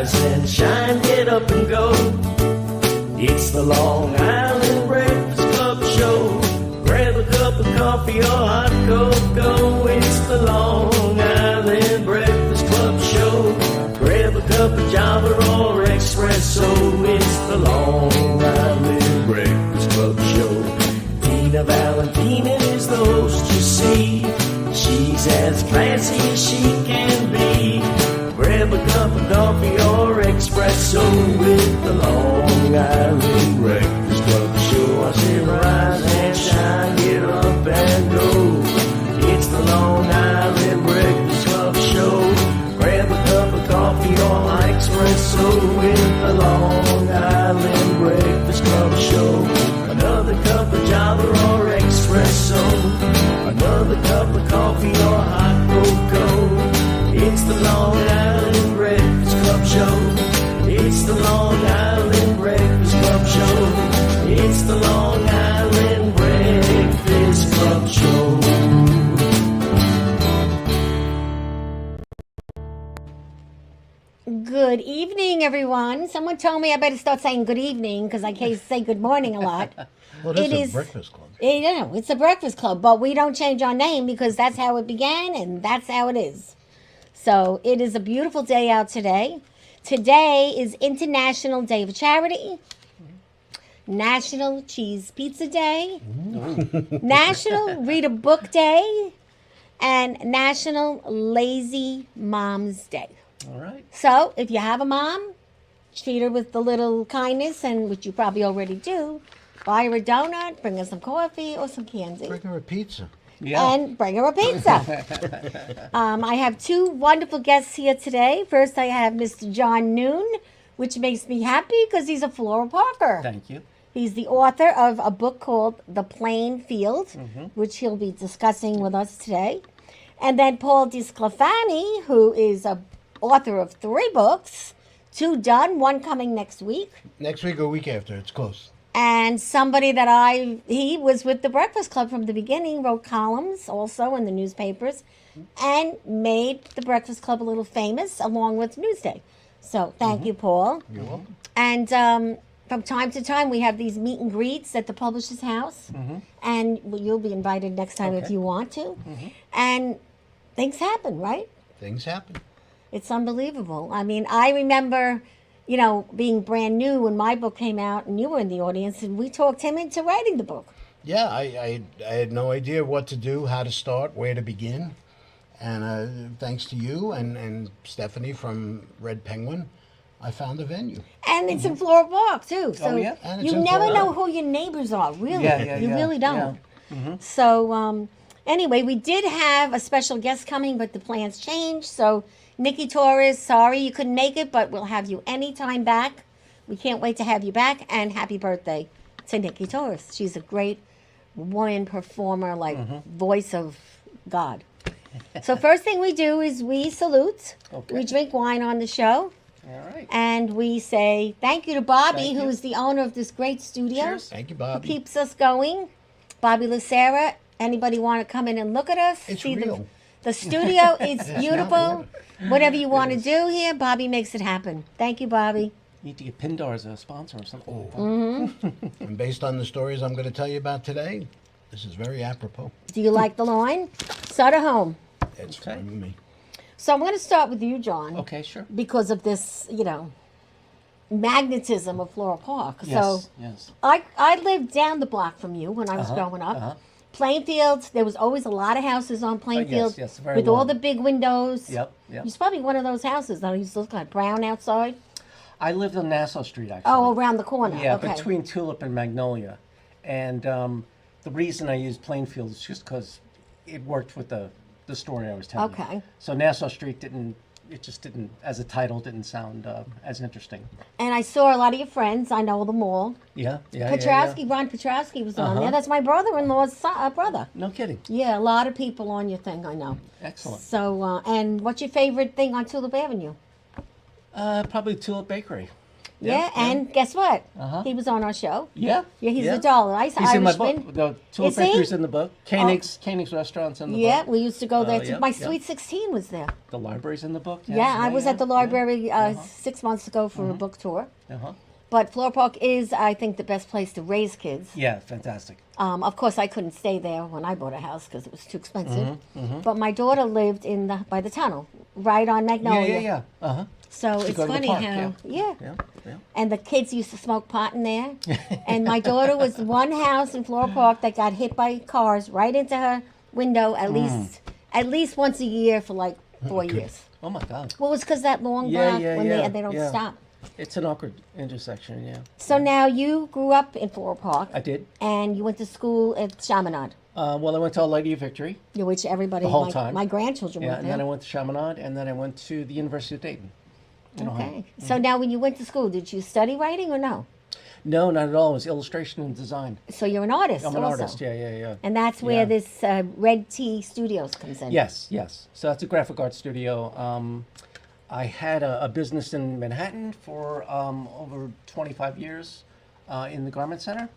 Rise and shine, get up and go. It's the Long Island Breakfast Club show. Grab a cup of coffee or hot cocoa. It's the Long Island Breakfast Club show. Grab a cup of Java or espresso. It's the Long Island Breakfast Club show. Tina Valentina is the host, you see. She's as classy as she can be. Grab a cup of coffee or espresso with the Long Island Breakfast Club show. I say rise and shine, get up and go. It's the Long Island Breakfast Club show. Grab a cup of coffee or espresso with the Long Island Breakfast Club show. Another cup of Java or espresso. Another cup of coffee or hot cocoa. It's the Long Island Breakfast Club show. It's the Long Island Breakfast Club show. It's the Long Island Breakfast Club show. Good evening, everyone. Someone told me I better start saying good evening because I can't say good morning a lot. Well, it is a breakfast club. It's a breakfast club, but we don't change our name because that's how it began and that's how it is. So it is a beautiful day out today. Today is International Day of Charity, National Cheese Pizza Day, National Read a Book Day, and National Lazy Moms Day. All right. So if you have a mom, treat her with the little kindness, and which you probably already do. Buy her a donut, bring her some coffee or some candy. Bring her a pizza. Yeah. And bring her a pizza. I have two wonderful guests here today. First, I have Mr. John Noone, which makes me happy because he's a Floral Parker. Thank you. He's the author of a book called The Plain Field, which he'll be discussing with us today. And then Paul DiSclafani, who is a author of 3 books, 2 done, 1 coming next week. Next week or week after, it's close. And somebody that he was with the Breakfast Club from the beginning, wrote columns also in the newspapers, and made the Breakfast Club a little famous along with Newsday. So thank you, Paul. You're welcome. And from time to time, we have these meet and greets at the publisher's house, and you'll be invited next time if you want to. And things happen, right? Things happen. It's unbelievable. I mean, I remember, being brand new when my book came out, and you were in the audience, and we talked him into writing the book. Yeah, I had no idea what to do, how to start, where to begin. And thanks to you and Stephanie from Red Penguin, I found a venue. And it's in Floral Park, too. So And it's you in never Floral know Park. who your neighbors are, really. You Yeah. really don't. Yeah. So, anyway, we did have a special guest coming, but the plans changed. So, Nikki Torres, sorry you couldn't make it, but we'll have you anytime back. We can't wait to have you back. And happy birthday to Nikki Torres. She's a great woman performer, voice of God. So first thing we do is we salute. Okay. We drink wine on the show. All right. And we say thank you to Bobby, Thank who you. is the owner of this great studio. Cheers. Thank you, Who Bobby. keeps us going. Bobby Lucera. Anybody want to come in and look at us? It's See real. The studio is beautiful. Whatever you want to do here, Bobby makes it happen. Thank you, Bobby. Need to get Pindar as a sponsor or something. And based on the stories I'm going to tell you about today, this is very apropos. Do you like the line? Start at home. It's Okay. fine with me. So I'm going to start with you, John. Okay, sure. Because of this, magnetism of Floral Park. Yes. So Yes. I lived down the block from you when I was growing up. Plainfield, there was always a lot of houses on Plainfield yes, very with all long. the big windows. Yep. It's probably one of those houses that used to look like brown outside. I lived on Nassau Street, actually. Oh, around the corner. Yeah, okay. between Tulip and Magnolia. And the reason I used Plainfield is just because it worked with the story I was telling. Okay. So Nassau Street just didn't, as a title, didn't sound as interesting. And I saw a lot of your friends. I know them all. Yeah. Petrowski, Ron Petrowski was on there. That's my brother-in-law's brother. No kidding. Yeah, a lot of people on your thing, I know. Excellent. So, and what's your favorite thing on Tulip Avenue? Probably Tulip Bakery. Yeah, and guess what? He was on our show. Yeah. Yeah, he's a doll. He's in my Irishman. book. The Tulip Is he? Bakery's in the book. Koenig's Restaurant's in the Yeah, book. we used to go there. yeah, My yeah. Sweet 16 was there. The library's in the book. Yeah, I was at the library 6 months ago for a book tour. Uh-huh. But Floral Park is, I think, the best place to raise kids. Yeah, fantastic. Of course, I couldn't stay there when I bought a house because it was too expensive. Mm-hmm, But my daughter lived by the tunnel, right on Magnolia. Yeah. Uh-huh. So it's go to the funny park, how, Yeah. And the kids used to smoke pot in there. And my daughter was one house in Floral Park that got hit by cars right into her window at least once a year for like 4 years. Oh my God. Well, it was because that long Yeah, block yeah, when yeah, they don't yeah. stop. It's an awkward intersection, yeah. So now you grew up in Floral Park. I did. And you went to school at Chaminade, Well, I went to Our Lady of Victory. which everybody, The whole my, time. my grandchildren Yeah, went and there. then I went to Chaminade, and then I went to the University of Dayton. in Ohio. Okay. So now when you went to school, did you study writing or no? No, not at all. It was illustration and design. So you're an artist I'm an also. artist, yeah. And that's where Yeah. this Red Tea Studios comes in. Yes. So that's a graphic art studio. I had a business in Manhattan for over 25 years in the Garment Center.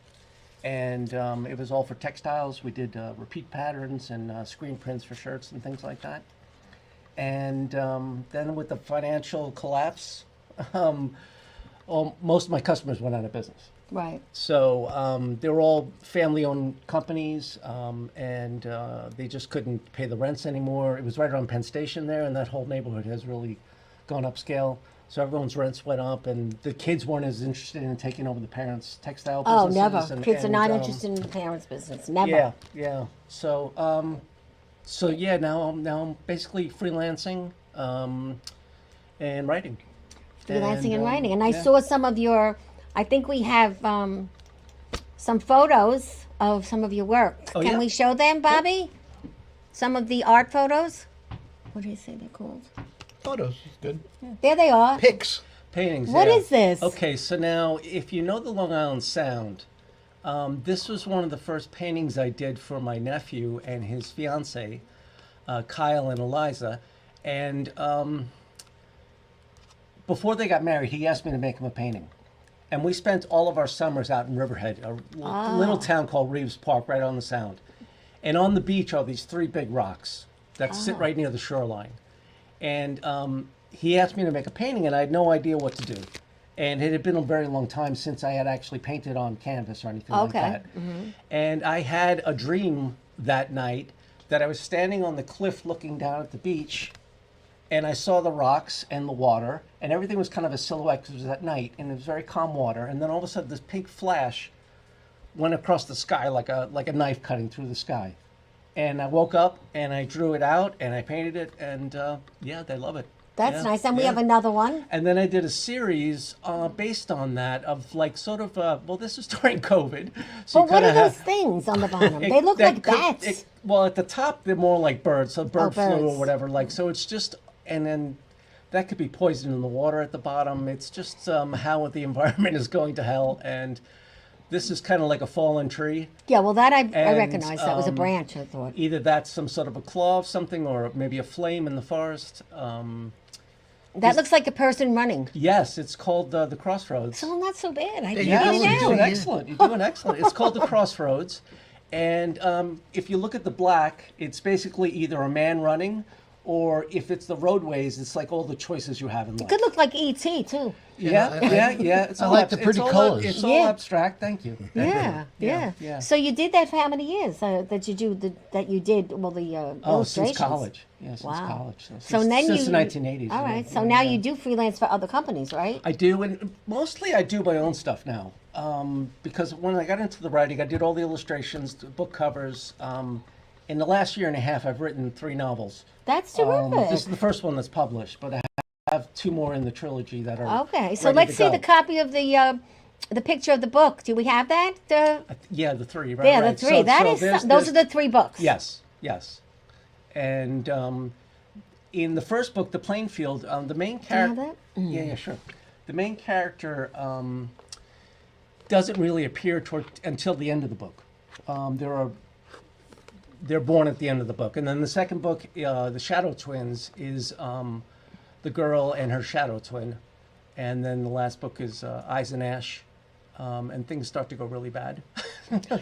And it was all for textiles. We did repeat patterns and screen prints for shirts and things like that. And then with the financial collapse, most of my customers went out of business. Right. So they were all family-owned companies, and they just couldn't pay the rents anymore. It was right around Penn Station there, and that whole neighborhood has really gone upscale. So everyone's rents went up, and the kids weren't as interested in taking over the parents' textile Oh, businesses. never. Kids are not interested in the parents' business. Never. Yeah. So, now I'm basically freelancing and writing. Freelancing and writing. And I yeah. saw some of your, I think we have some photos of some of your work. Oh, Can yeah? we show them, Bobby? Some of the art photos? What do you say they're called? Photos, good. There they are. Pics. Paintings. What yeah. is this? Okay, so now if you know the Long Island Sound, this was one of the first paintings I did for my nephew and his fiance, Kyle and Eliza, and before they got married, he asked me to make him a painting. And we spent all of our summers out in Riverhead, a little town called Reeves Park, right on the Sound. And on the beach are these 3 big rocks that sit right near the shoreline. And he asked me to make a painting, and I had no idea what to do. And it had been a very long time since I had actually painted on canvas or anything like that. And I had a dream that night that I was standing on the cliff looking down at the beach, and I saw the rocks and the water, and everything was kind of a silhouette because it was at night, and it was very calm water. And then all of a sudden, this pink flash went across the sky like a knife cutting through the sky. And I woke up, and I drew it out, and I painted it, and they love it. That's Yeah, nice. And we yeah. have another one. And then I did a series based on that of like sort of, this was during COVID. So But you what kinda are those have- things on the bottom? They look that like could- bats. well, at the top, they're more like birds. So bird flu or birds. whatever. Like, so it's just, and then that could be poison in the water at the bottom. It's just how the environment is going to hell. And this is kind of like a fallen tree. Yeah, well, that I And, recognize. That was a branch, I thought. Either that's some sort of a claw of something or maybe a flame in the forest. That looks like a person running. Yes, it's called the Crossroads. So not so bad. I you can go, get it you out. do. Doing excellent. You're doing excellent. It's called the Crossroads, and if you look at the black, it's basically either a man running, or if it's the roadways, it's like all the choices you have in life. Could look like E.T. too. Yeah. It's I all like the pretty colors. It's Yeah. all abstract. Thank you. Yeah. So you did that for how many years? That you did the Oh, since illustrations? college. Yeah, since Wow. college. So then since you the 1980s. All yeah. right. So Yeah, now yeah. you do freelance for other companies, right? I do, and mostly I do my own stuff now. Because when I got into the writing, I did all the illustrations, the book covers. In the last year and a half, I've written 3 novels. That's terrific. This is the first one that's published, but I have 2 more in the trilogy that are Okay. So ready let's to see go. the copy of the picture of the book. Do we have that? Yeah, the 3, right? Yeah, right. the 3. Those are the 3 books. Yes. And in the first book, The Plainfield, the main character... that? Yeah, sure. The main character doesn't really appear until the end of the book. They're born at the end of the book. And then the second book, The Shadow Twins, is the girl and her shadow twin. and then the last book is Eyes and Ash, and things start to go really bad.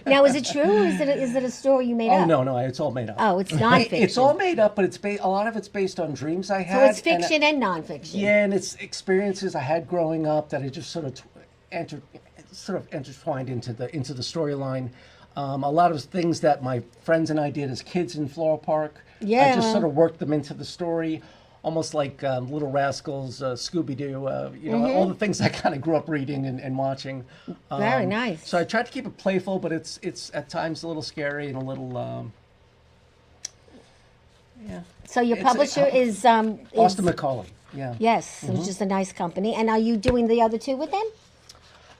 Now, is it true, or is it a story you made Oh up? no, it's all made up. Oh, it's nonfiction. It's all made up, but a lot of it's based on dreams I had. So it's fiction and nonfiction. Yeah, and it's experiences I had growing up that I just sort of intertwined into the storyline. A lot of things that my friends and I did as kids in Floral Park. Yeah. I just sort of worked them into the story, almost like Little Rascals, Scooby-Doo, all the things I kind of grew up reading and watching. Very nice. So I tried to keep it playful, but it's at times a little scary and a little, So your publisher is Austin McCauley. Yeah. Yes, which is a nice company. And are you doing the other two with them?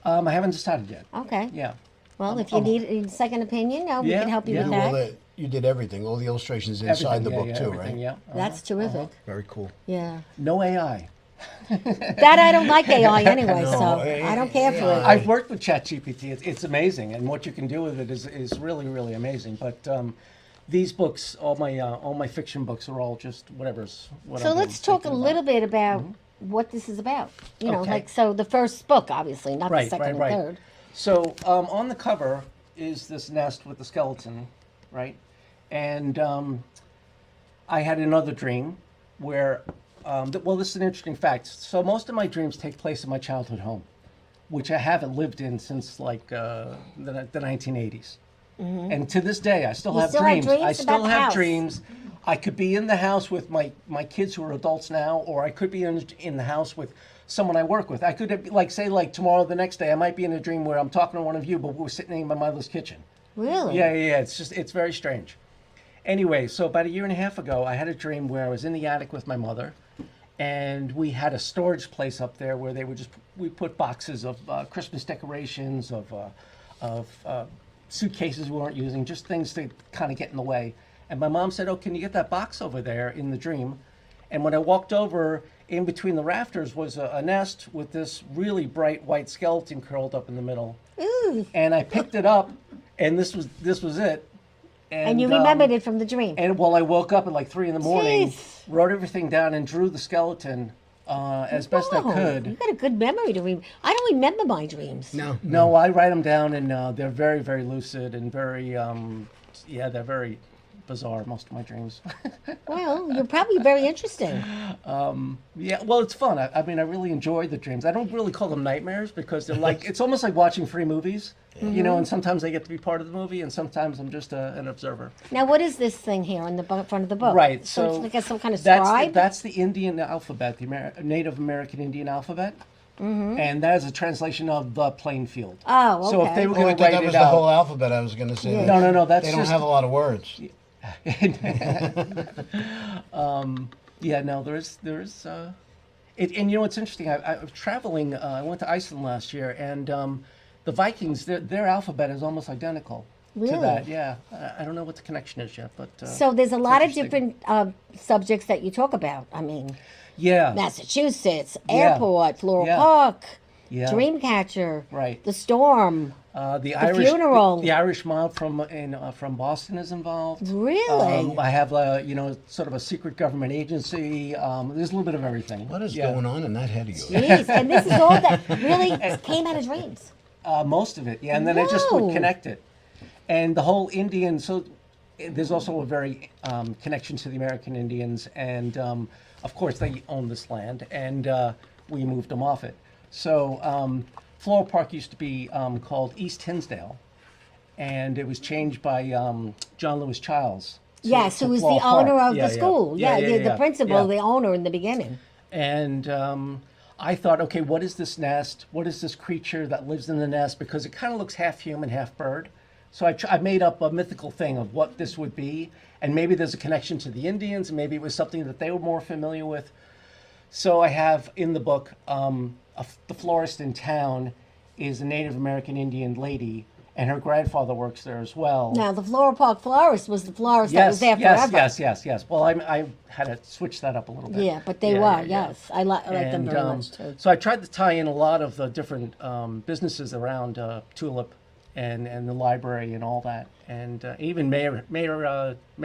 I haven't decided yet. Okay. Yeah. Well, if you need a second opinion, we Yeah, can help you yeah. with Well, that. you did everything, all the illustrations inside the book too, everything, right? Yeah. That's terrific. Very cool. Yeah. No AI. That I don't like AI anyway, No, so I don't care for it. I've worked with ChatGPT. It's amazing, and what you can do with it is really, really amazing. But these books, all my fiction books, are all just whatever's. What So I've let's been talk a thinking little about. bit about what this is about. You know, Okay. like, so the first book, obviously, not the Right, second right, and right. third. So on the cover is this nest with the skeleton, right? And I had another dream where, this is an interesting fact. So most of my dreams take place in my childhood home, which I haven't lived in since like the 1980s. And to this day, I still You have still have dreams. dreams I about still the have house. dreams. I could be in the house with my kids who are adults now, or I could be in the house with someone I work with. I could have, say tomorrow, the next day, I might be in a dream where I'm talking to one of you, but we're sitting in my mother's kitchen. Really? Yeah. It's very strange. Anyway, so about a year and a half ago, I had a dream where I was in the attic with my mother, and we had a storage place up there where we put boxes of Christmas decorations, of suitcases we weren't using, just things to kind of get in the way. And my mom said, "Oh, can you get that box over there?" in the dream. And when I walked over, in between the rafters was a nest with this really bright white skeleton curled up in the middle. Ooh. And I picked it up, and this was it. And you remembered it from the dream. And I woke up at like 3 a.m, Jeez. wrote everything down, and drew the skeleton as best I Whoa, could. You got a good memory to read. I don't remember my dreams. No, I write them down, and they're very, very lucid and very, they're very bizarre, most of my dreams. Well, you're probably very interesting. Yeah, well, it's fun. I mean, I really enjoy the dreams. I don't really call them nightmares because they're like, it's almost like watching free movies, and sometimes I get to be part of the movie, and sometimes I'm just an observer. Now, what is this thing here on the front of the book? Right, So so it's like some kind of that's scribe? that's the Indian alphabet, the Native American Indian alphabet, and that is a translation of the plain field. Oh, So if okay. they were Oh, I going thought to write that was it the whole out, alphabet. I was going to say. Yeah. no, that's They don't just have a lot of words. Yeah, no, there's and what's interesting, I was traveling, I went to Iceland last year, and the Vikings, their alphabet is almost identical to Really? that. Yeah, I don't know what the connection is yet, but So there's a lot of interesting. different subjects that you talk about. I mean, yeah, Massachusetts, Yeah. Airport, Floral Yeah. Park, yeah, Dreamcatcher, right. The Storm. The Irish funeral. the Irish mob from Boston is involved. Really? I have sort of a secret government agency. There's a little bit of everything. What is Yeah. going on in that head of yours? Jeez, and this is all that really came out of dreams. Most of it, yeah, and then I just would Whoa. connect it, and the whole Indian. So there's also a very connection to the American Indians, and of course they own this land, and we moved them off it. So Floral Park used to be called East Tinsdale, and it was changed by John Lewis Childs. Yes, to who was the Floral Park. owner of Yeah, the yeah. school. Yeah, The principal, yeah. the owner in the beginning. And I thought, okay, what is this nest? What is this creature that lives in the nest? Because it kind of looks half human, half bird. So I made up a mythical thing of what this would be. And maybe there's a connection to the Indians, and maybe it was something that they were more familiar with. So I have in the book, the florist in town is a Native American Indian lady, and her grandfather works there as well. Now, the Floral Park florist was the florist that was there forever. Yes. Well, I had to switch that up a little bit. Yeah, but they were, yes. I like them very much, too. So I tried to tie in a lot of the different businesses around Tulip and the library and all that, and even Mayor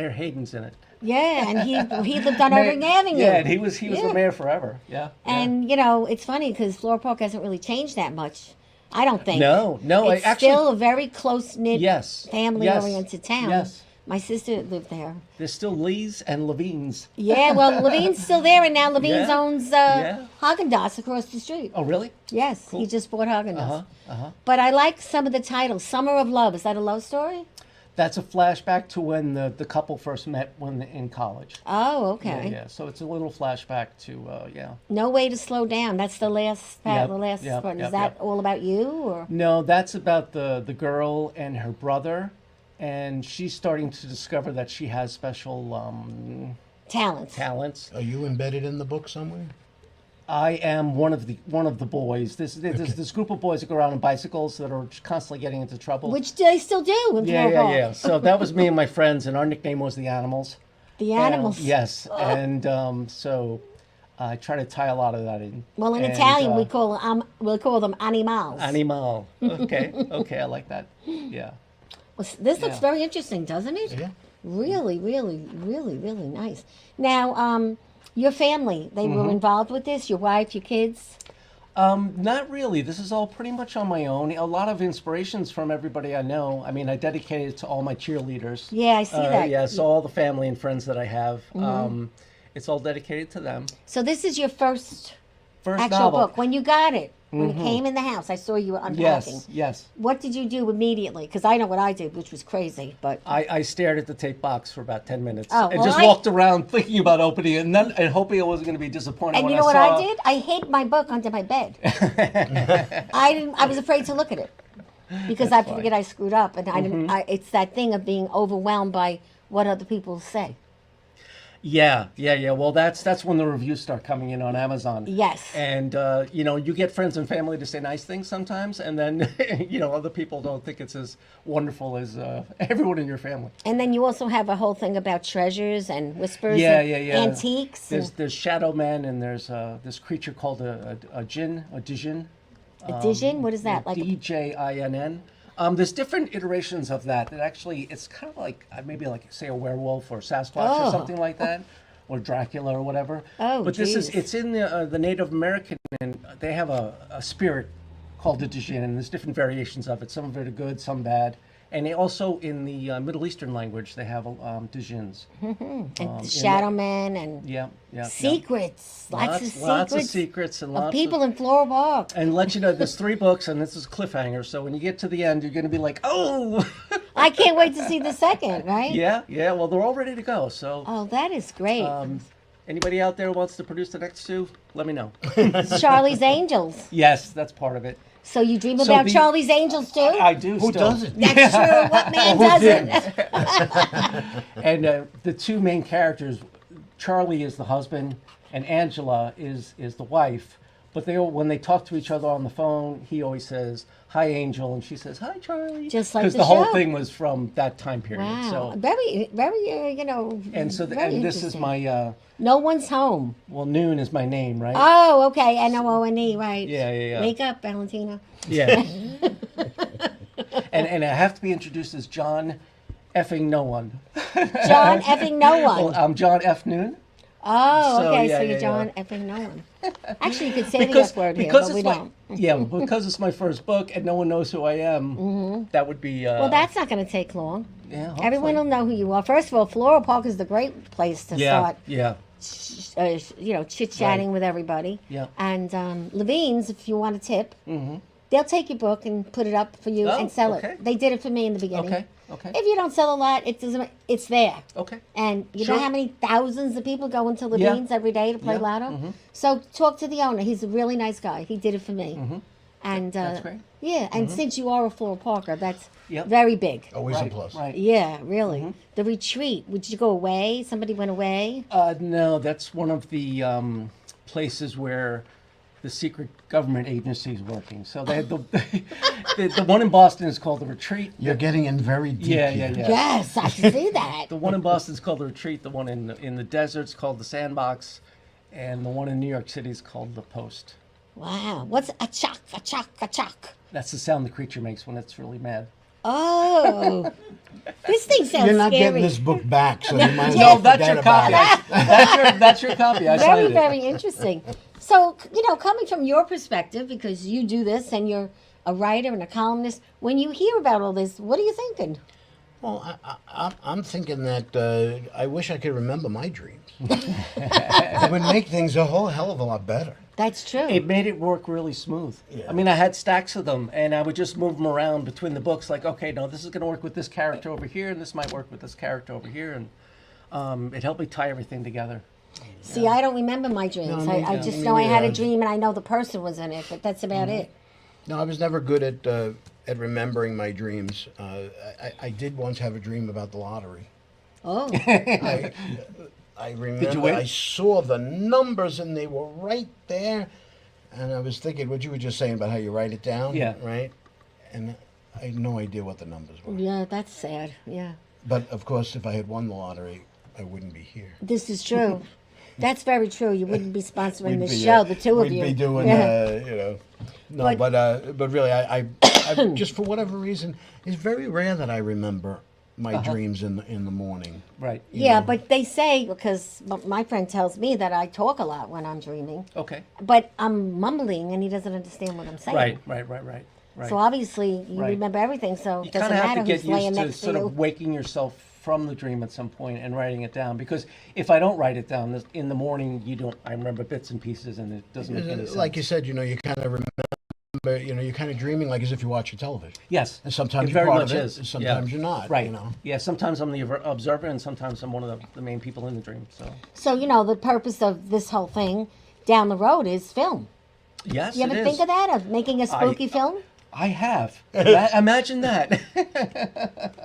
Hayden's in it. Yeah, and he lived on Irving Avenue. Yeah, and he was Yeah. the mayor forever. Yeah. And it's funny because Floral Park hasn't really changed that much. I don't think. No, It's actually, still a very close knit, yes, family-oriented town. Yes. My sister lived there. There's still Lee's and Levine's. Yeah, well, Levine's still there, and now Levine's Yeah. owns Yeah. Haagen-Dazs across the street. Oh, really? Yes, Cool. he just bought Haagen-Dazs. Uh-huh. But I like some of the titles. Summer of Love. Is that a love story? That's a flashback to when the couple first met when in college. Oh, okay. Yeah. So it's a little flashback to No Way to Slow Down. That's the last part. Yep, The last yep, part. Is yep, that yep. all about you, or? No, that's about the girl and her brother, and she's starting to discover that she has special Talents. talents. Are you embedded in the book somewhere? I am one of the boys. There's this group of boys that go around on bicycles that are constantly getting into trouble. Which they still do in yeah, Floral yeah, Park. yeah. So that was me and my friends, and our nickname was the Animals. The animals. Yes, and so I try to tie a lot of that in. Well, in And, Italian, we call them animals. Animal. Okay, okay, I like that. Yeah. Well, this looks Yeah. very interesting, doesn't it? Yeah. Really, really, really, really nice. Now, your family, they Mm-hmm. were involved with this? Your wife, your kids? Not really. This is all pretty much on my own. A lot of inspirations from everybody I know. I mean, I dedicated it to all my cheerleaders. Yeah, I see that. Yeah, so all the family and friends that I have. It's all dedicated to them. So this is your first First actual novel. book. When you got it, when it came in the house, I saw you were unpacking. Yes, yes. What did you do immediately? Because I know what I did, which was crazy. But I stared at the tape box for about 10 minutes Oh, and well, just walked around thinking about opening it and hoping I wasn't going to be disappointed and when you know what saw I did? I hid my book under my bed. I was afraid to look at it because I figured I screwed up, and I didn't. It's that thing of being overwhelmed by what other people say. Yeah. Well, that's when the reviews start coming in on Amazon. Yes. And you get friends and family to say nice things sometimes, and then other people don't think it's as wonderful as everyone in your family. And then you also have a whole thing about treasures and whispers Yeah, and yeah. antiques. There's shadow men, and there's this creature called a djinn, a Dijin? What is that? Like Djinn. There's different iterations of that. That actually, it's kind of like maybe like say a werewolf or Sasquatch or something like that, or Dracula or whatever. Oh, but geez. it's in the Native American, and they have a spirit called the Djinn, and there's different variations of it. Some of it are good, some bad. And they also in the Middle Eastern language they have Djinns. and shadow men and Yeah. secrets. Lots of secrets and of lots people in Floral Park. And let you know, there's 3 books, and this is a cliffhanger. So when you get to the end, you're going to be like, oh, I can't wait to see the second, right? yeah. Well, they're all ready to go. So Oh, that is great. anybody out there who wants to produce the next 2, let me know. Charlie's Angels. Yes, that's part of it. So you dream So about the- Charlie's Angels too? I do. Who still. doesn't? That's true. What man doesn't? And the 2 main characters, Charlie is the husband, and Angela is the wife. But when they talk to each other on the phone, he always says, "Hi, Angel," and she says, "Hi, Charlie." Just like because the the whole show. thing was from that time period. Wow. So Very, very, and very this is interesting. my No One's Home. Noone is my name, right? Oh, okay. N-O-O-N-E, right. Yeah. Wake up, Valentina. Yeah. and I have to be introduced as John effing no one. John effing no one. Well, I'm John F. Noone. Oh, So, okay. yeah, So you're yeah, John effing no one. Actually, you could say the F word here, but we don't. Because it's my first book and no one knows who I am. That would be. Well, that's not going to take long. yeah. Everyone will know who you are. First of all, Floral Park is the great place to start, Yeah. chit-chatting with everybody. Yeah. And Levine's, if you want a tip, they'll take your book and put it up for you Oh, and sell okay. it. They did it for me in the beginning. Okay. If you don't sell a lot, it doesn't. It's there. Okay. And you Sure. know how many thousands of people go into Levine's every day to play Yeah. Lotto? So talk to the owner. He's a really nice guy. He did it for me. And That's great. yeah, and since you are a Floral Parker, that's Yep. very big. Always a Right, plus. Right. Yeah, really. The retreat. Would you go away? Somebody went away? No, that's one of the places where the secret government agency is working. So they had the one in Boston is called the Retreat. You're getting in very deep Yeah. here. Yes, I can see that. The one in Boston is called the Retreat. The one in the desert's called the Sandbox, and the one in New York City is called the Post. Wow. What's a chock, a chock, a chock? That's the sound the creature makes when it's really mad. Oh, this thing sounds You're not scary. getting this book back, so you might as No, well that's forget your about copy. it. That's your copy. I Very, signed it. very interesting. So, coming from your perspective, because you do this and you're a writer and a columnist, when you hear about all this, what are you thinking? Well, I'm thinking that I wish I could remember my dreams. It would make things a whole hell of a lot better. That's true. It made it work really smooth. Yeah. I mean, I had stacks of them, and I would just move them around between the books. Like, okay, no, this is going to work with this character over here, and this might work with this character over here, and it helped me tie everything together. See, I don't remember my dreams. No, I me- just me know I had a neither. dream and I know the person was in it, but that's about it. No, I was never good at remembering my dreams. I did once have a dream about the lottery. Oh, I remember win? I saw the numbers and they were right there, and I was thinking what you were just saying about how you write it down. Yeah. Right. And I had no idea what the numbers were. yeah, that's sad. Yeah. But of course, if I had won the lottery, I wouldn't be here. This is true. That's very true. You wouldn't be sponsoring this We'd be, show, the two of we'd you. be doing, Yeah. No, But- but really, I just for whatever reason, it's very rare that I remember my dreams in the morning. Right. Yeah, but they say, because my friend tells me that I talk a lot when I'm dreaming, Okay. but I'm mumbling and he doesn't understand what I'm saying. Right. So obviously you Right. remember everything, so You it doesn't kind of have matter to get who's laying used to next to sort you. of waking yourself from the dream at some point and writing it down. Because if I don't write it down in the morning, I remember bits and pieces, and it doesn't make any sense. Like you said, you kind of remember, you're kind of dreaming like as if you watch your television. Yes. And sometimes it you're very part much of it, is. and sometimes you're not. Right. Yeah, sometimes I'm the observer, and sometimes I'm one of the main people in the dream. So So, the purpose of this whole thing down the road is film. yes, You ever it think is. of that, of making a spooky film? I have. Imagine that.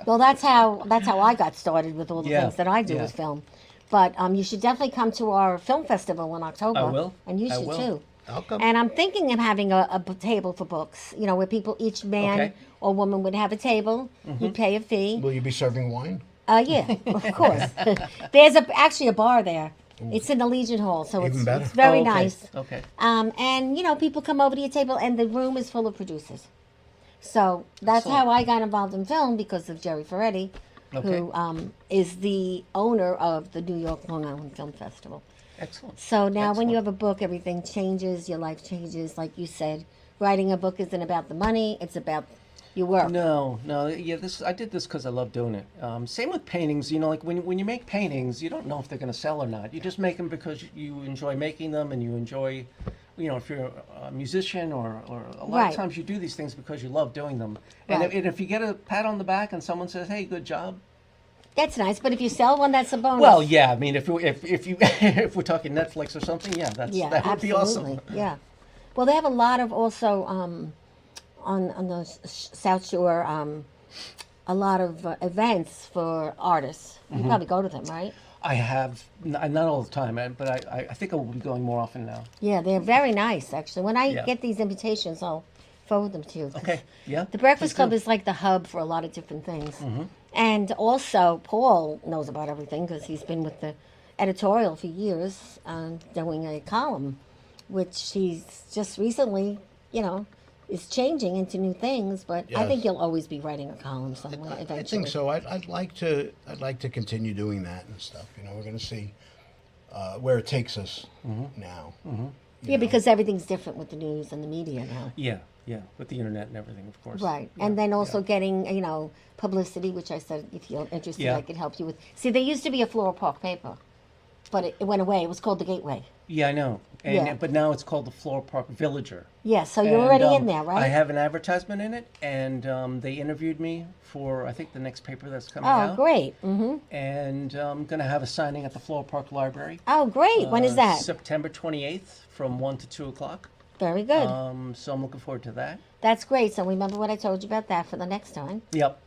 Well, that's how I got started with all the Yeah, things that I do yeah. with film. But you should definitely come to our film festival in October. I will. And you I should will. too. I'll come. And I'm thinking of having a table for books, where people, each man Okay. or woman would have a table. You'd pay a fee. Will you be serving wine? Yeah, of course. There's actually a bar there. It's in the Legion Hall, so Even it's better. very Oh, okay. nice. Okay. And people come over to your table, and the room is full of producers. So that's Excellent. how I got involved in film, because of Jerry Ferretti, who is the owner of the New York Long Island Film Festival. Excellent. So now when you Excellent. have a book, everything changes, your life changes. Like you said, writing a book isn't about the money, it's about your work. No. Yeah, I did this because I love doing it. Same with paintings. Like when you make paintings, you don't know if they're going to sell or not. You just make them because you enjoy making them, and you enjoy, if you're a musician or a lot Right. of times you do these things because you love doing them. And, Right. if you get a pat on the back and someone says, "Hey, good job," That's nice, but if you sell one, that's a bonus. well, yeah. I mean, if you if we're talking Netflix or something, yeah, that would absolutely. be awesome. Yeah. Well, they have a lot of also on the South Shore, a lot of events for artists. You Mm-hmm. probably go to them, right? I have not all the time, but I think I will be going more often now. Yeah, they're very nice, actually. When I Yeah. get these invitations, I'll forward them to you. 'cause Okay. Yeah. The Breakfast Please Club do. is like the hub for a lot of different things. Mm-hmm. And also, Paul knows about everything because he's been with the editorial for years, doing a column, which he's just recently, is changing into new things. But I Yes. think you'll always be writing a column somewhere eventually. I think so. I'd like to continue doing that and stuff. We're going to see where it takes us now. Yeah, because everything's different with the news and the media now. Yeah, with the internet and everything, of course. Right. Yeah, And then also yeah. getting, publicity, which I said, if you're interested, Yeah. I could help you with. See, there used to be a Floral Park paper, but it went away. It was called The Gateway. Yeah, I know. Yeah. But now it's called the Floral Park Villager. Yeah, so you're And, already in there, right? I have an advertisement in it, and they interviewed me for, I think, the next paper that's coming Oh, out. great. Mm-hmm. And I'm going to have a signing at the Floral Park Library. Oh, great. When is that? September 28th from 1 to 2 o'clock. Very good. So I'm looking forward to that. That's great. So remember what I told you about that for the next time. Yep.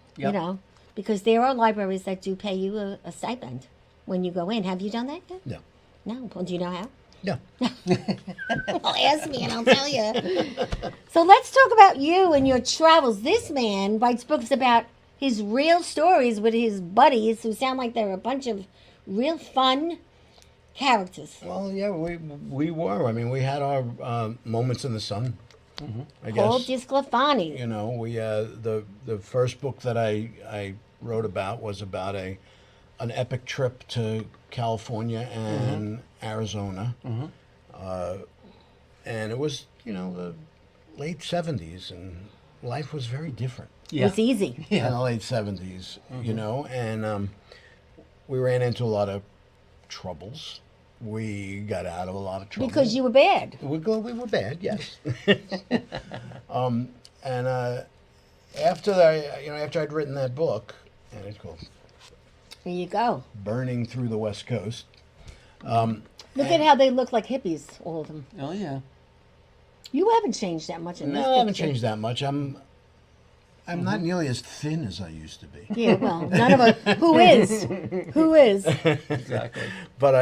Because there are libraries that do pay you a stipend when you go in. Have you done that yet? No. No. Well, do you know how? No. Well, ask me and I'll tell you. So let's talk about you and your travels. This man writes books about his real stories with his buddies who sound like they're a bunch of real fun characters. Well, yeah, we were. I mean, we had our moments in the sun. I Paul guess. DiSclafani. You know, we the first book that I wrote about was about an epic trip to California and Arizona, and it was the late '70s, and life was very different It was easy. in the late '70s. And we ran into a lot of troubles. We got out of a lot of trouble Because you were bad. we were bad, yes. And after after I'd written that book, and it's called There you go. Burning Through the West Coast. Look at how they look like hippies, all of them. Oh yeah. You haven't changed that much in this No, I haven't picture. changed that much. I'm not nearly as thin as I used to be. Yeah, well, none of us. Who is? Who is? Exactly. But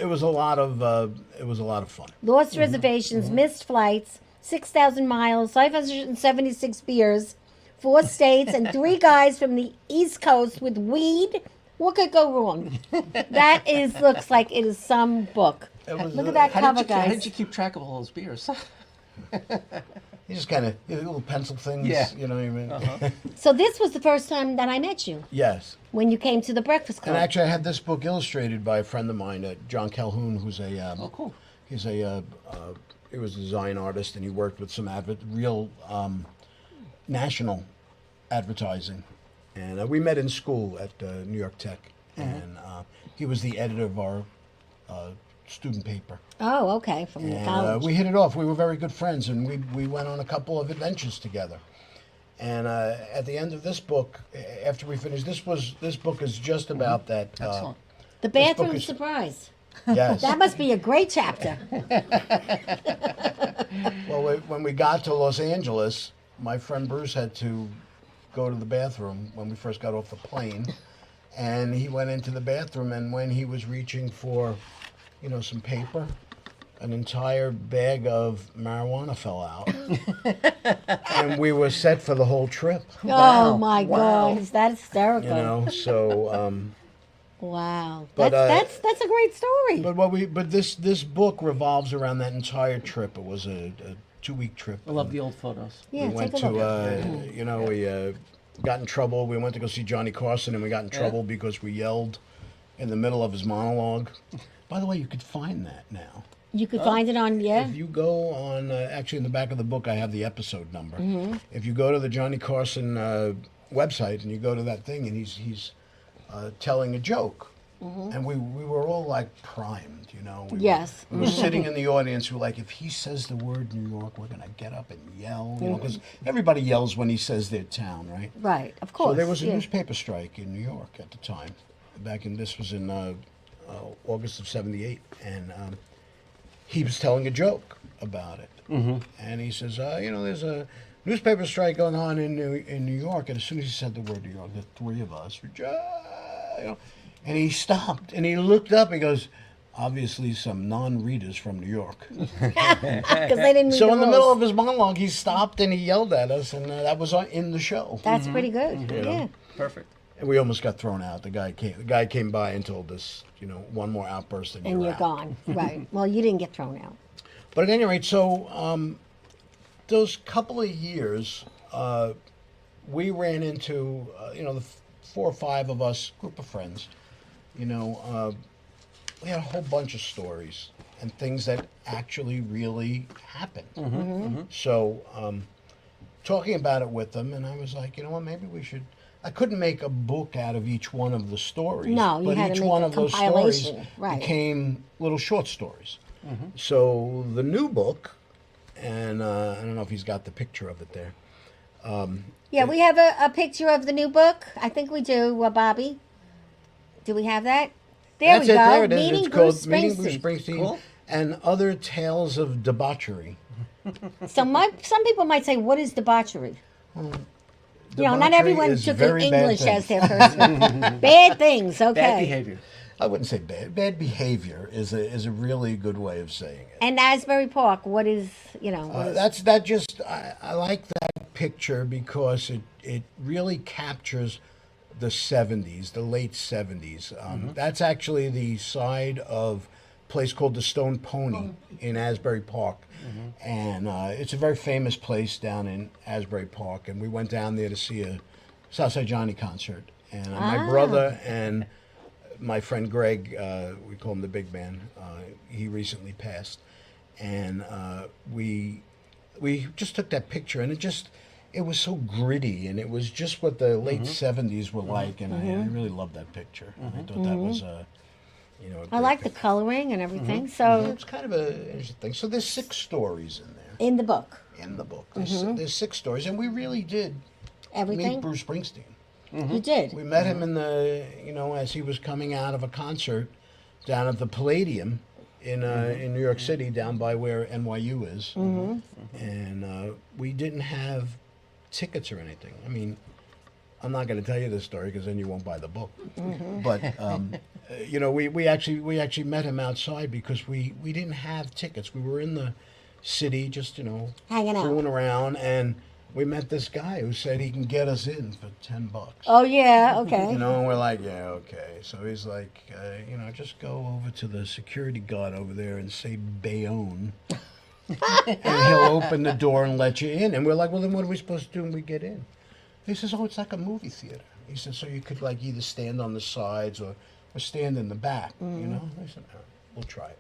it was a lot of fun. Lost reservations, missed flights, 6,000 miles, 576 beers, 4 states, and 3 guys from the East Coast with weed. What could go wrong? That looks like it is some book. Look at that How cover, did you, how guys. did you keep track of all those beers? You just kind of little pencil things. Yeah. You know what I mean? So this was the first time that I met you, Yes. when you came to the Breakfast Club. And actually, I had this book illustrated by a friend of mine, John Calhoun, who's Oh, cool. He's he was a design artist, and he worked with some real national advertising. And we met in school at New York Tech, and he was the editor of our student paper. Oh, okay, from the And college. we hit it off. We were very good friends, and we went on a couple of adventures together. And at the end of this book, after we finished, this book is just about that. Excellent. The this book bathroom is- surprise. Yes. That must be a great chapter. Well, when we got to Los Angeles, my friend Bruce had to go to the bathroom when we first got off the plane, and he went into the bathroom, and when he was reaching for, some paper, an entire bag of marijuana fell out, and we were set for the whole trip. Oh my Wow. God, is that hysterical? So. Wow, But, that's a great story. But this book revolves around that entire trip. It was a 2-week trip. I love the old photos. Yeah, we went take a to, look. we got in trouble. We went to go see Johnny Carson, and we got in trouble because we yelled in the middle of his monologue. By the way, you could find that now. You could find it on If you go on, actually in the back of the book, I have the episode number. If you go to the Johnny Carson website and you go to that thing, and he's telling a joke. And we were all like primed, Yes. We were sitting in the audience. We were like, if he says the word New York, we're going to get up and yell, because everybody yells when he says their town, right? Right, of course. So there was a yeah. newspaper strike in New York at the time. This was in August of '78, and he was telling a joke about it. And he says, there's a newspaper strike going on in New York. And as soon as he said the word New York, the 3 of us were and he stopped and he looked up. He goes, obviously some non-readers from New York. Because they didn't read So the in the rules. middle of his monologue, he stopped and he yelled at us, and that was in the show. That's pretty good. Yeah. Perfect. And we almost got thrown out. The guy came by and told us, one more outburst and, And you're out. gone. Right. Well, you didn't get thrown out. But at any rate, so those couple of years, we ran into, the 4 or 5 of us, group of friends, we had a whole bunch of stories and things that actually really happened. So talking about it with them, and I was like, maybe we should. I couldn't make a book out of each one of the stories. No, you but had to each make one a of those stories compilation, right. became little short stories. So the new book, and I don't know if he's got the picture of it there. Yeah, we have a picture of the new book. I think we do, Bobby. Do we have that? There That's we it. go. There it is. Meeting It's Bruce called Meeting Bruce Springsteen. Springsteen Cool. and Other Tales of Debauchery. So some people might say, what is debauchery? Not Debauchery everyone is took very bad English as things. their first bad things, okay. Bad behavior. I wouldn't say bad. Bad behavior is a really good way of saying it. And Asbury Park, what is, what is... I like that picture because it really captures the 70s, the late 70s. That's actually the side of place called the Stone Pony in Asbury Park. And it's a very famous place down in Asbury Park. And we went down there to see a Southside Johnny concert. And my brother and my friend Greg, we call him the big man, he recently passed. And we just took that picture, and it was so gritty, and it was just what the late 70s were like. And I really loved that picture. I thought that was I like the coloring and everything. So it's kind of a interesting thing. So there's 6 stories in there. in the book, There's 6 stories, and we really did everything meet Bruce Springsteen. you did. We met him in the, as he was coming out of a concert down at the Palladium in New York City, down by where NYU is. And we didn't have tickets or anything. I mean, I'm not going to tell you this story because then you won't buy the book. But we actually met him outside because we didn't have tickets. We were in the city just Hanging out. fooling around, and we met this guy who said he can get us in for $10. Oh yeah, okay. And we're like, yeah, okay. So he's like, just go over to the security guard over there and say Bayonne. And he'll open the door and let you in. And we're like, well, then what are we supposed to do when we get in? He says, oh, it's like a movie theater. He said, so you could like either stand on the sides or stand in the back, I said, all right, we'll try it.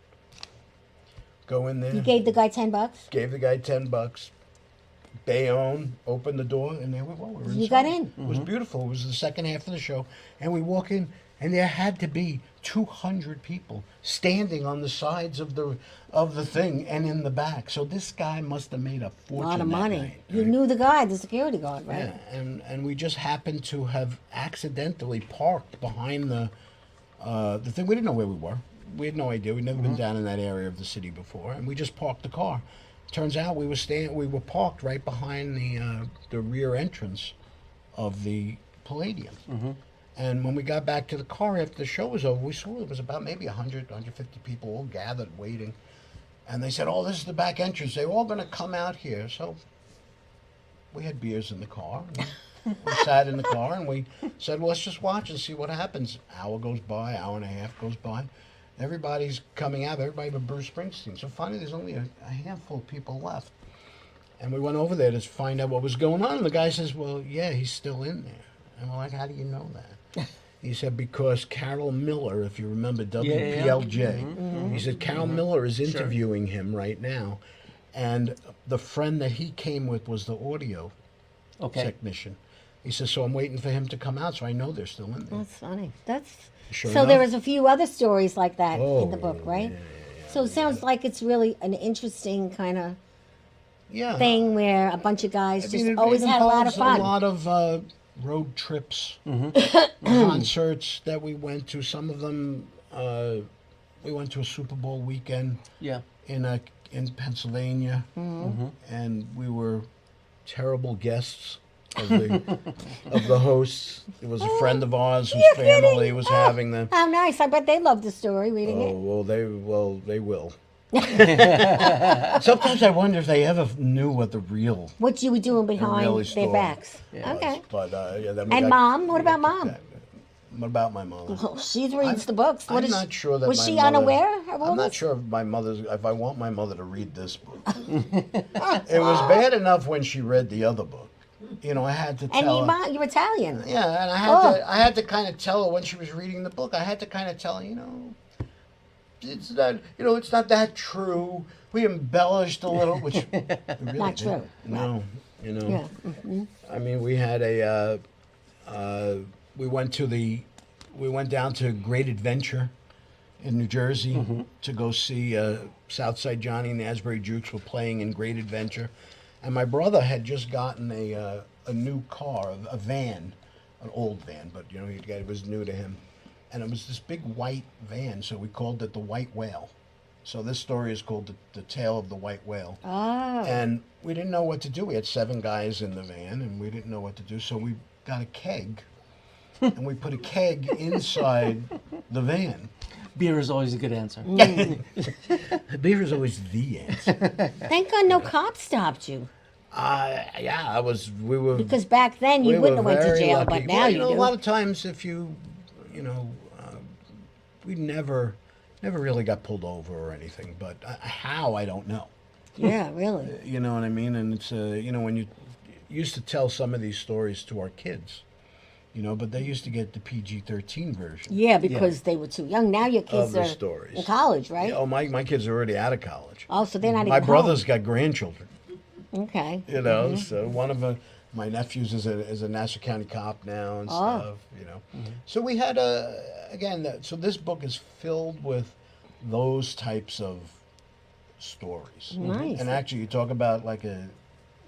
Go in there. You gave the guy $10. Gave the guy $10. Bayonne, opened the door, and there we were. We were You inside. got in. It was beautiful. It was the second half of the show, and we walk in, and there had to be 200 people standing on the sides of the thing and in the back. So this guy must have made a A fortune. lot of that money. night, You right? knew the guy, the security guard, right? Yeah, and we just happened to have accidentally parked behind the thing. We didn't know where we were. We had no idea. We'd never been down in that area of the city before, and we just parked the car. Turns out we were parked right behind the rear entrance of the Palladium. And when we got back to the car after the show was over, we saw it was about maybe 100, 150 people all gathered waiting. And they said, oh, this is the back entrance. They're all going to come out here. So we had beers in the car. We sat in the car and we said, well, let's just watch and see what happens. Hour goes by, hour and a half goes by. Everybody's coming out, everybody but Bruce Springsteen. So finally, there's only a handful of people left. And we went over there to find out what was going on. And the guy says, well, yeah, he's still in there. And we're like, how do you know that? He said, because Carol Miller, if you remember WPLJ, he said, Carol Miller is interviewing him right now. And the friend that he came with was the audio technician. He says, so I'm waiting for him to come out, so I know they're still in there. That's funny. That's Sure so. There enough. was a few other stories like that in the book, Oh, right? yeah. So it sounds like it's really an interesting kind of Yeah. thing where a bunch of guys just it always had a lot of involves fun. A lot of road trips, concerts that we went to. Some of them, we went to a Super Bowl weekend in Pennsylvania, and we were terrible guests of the hosts. It was a friend of ours whose You're family kidding. was Oh, having them. How nice! I bet they loved the story reading it. Oh, they will. Sometimes I wonder if they ever knew what the real What you were doing behind really their story backs. was. Okay. But then we And got- Mom? What we about got Mom? kicked back. What about my mom? Oh, she reads I'm- the books. What I'm is not sure that was my she mother- unaware of all I'm not this? sure if I want my mother to read this book. It was bad enough when she read the other book. I had to And tell your her. mom, you're Italian. Yeah, and I had to kind of tell her when she was reading the book. I had to kind of tell her, it's not that true. We embellished a little, which we really Not did. true. No, Yeah. I mean, we had we went down to Great Adventure in New Jersey to go see Southside Johnny and the Asbury Jukes were playing in Great Adventure, and my brother had just gotten a new car, a van, an old van, but it was new to him, and it was this big white van, so we called it the White Whale. So this story is called the Tale of the White Whale. Oh. And we didn't know what to do. We had 7 guys in the van, and we didn't know what to do. So we got a keg, and we put a keg inside the van. Beer is always a good answer. Beer is always the answer. Thank God no cop stopped you. Yeah, we were. Because back then you we wouldn't have were went to very jail, lucky. but now Well, you do. a lot of times if we never never really got pulled over or anything. But how, I don't know. Yeah, really. You know what I mean? And it's when you used to tell some of these stories to our kids, but they used to get the PG-13 version. Yeah, because they were too young. Now your kids Of the are stories. in college, right? Oh, my kids are already out of college. Oh, so they're not My even brother's got grandchildren. home. Okay. So one of my nephews is a Nassau County cop now and stuff. So we had so this book is filled with those types of stories. Nice. And actually, you talk about like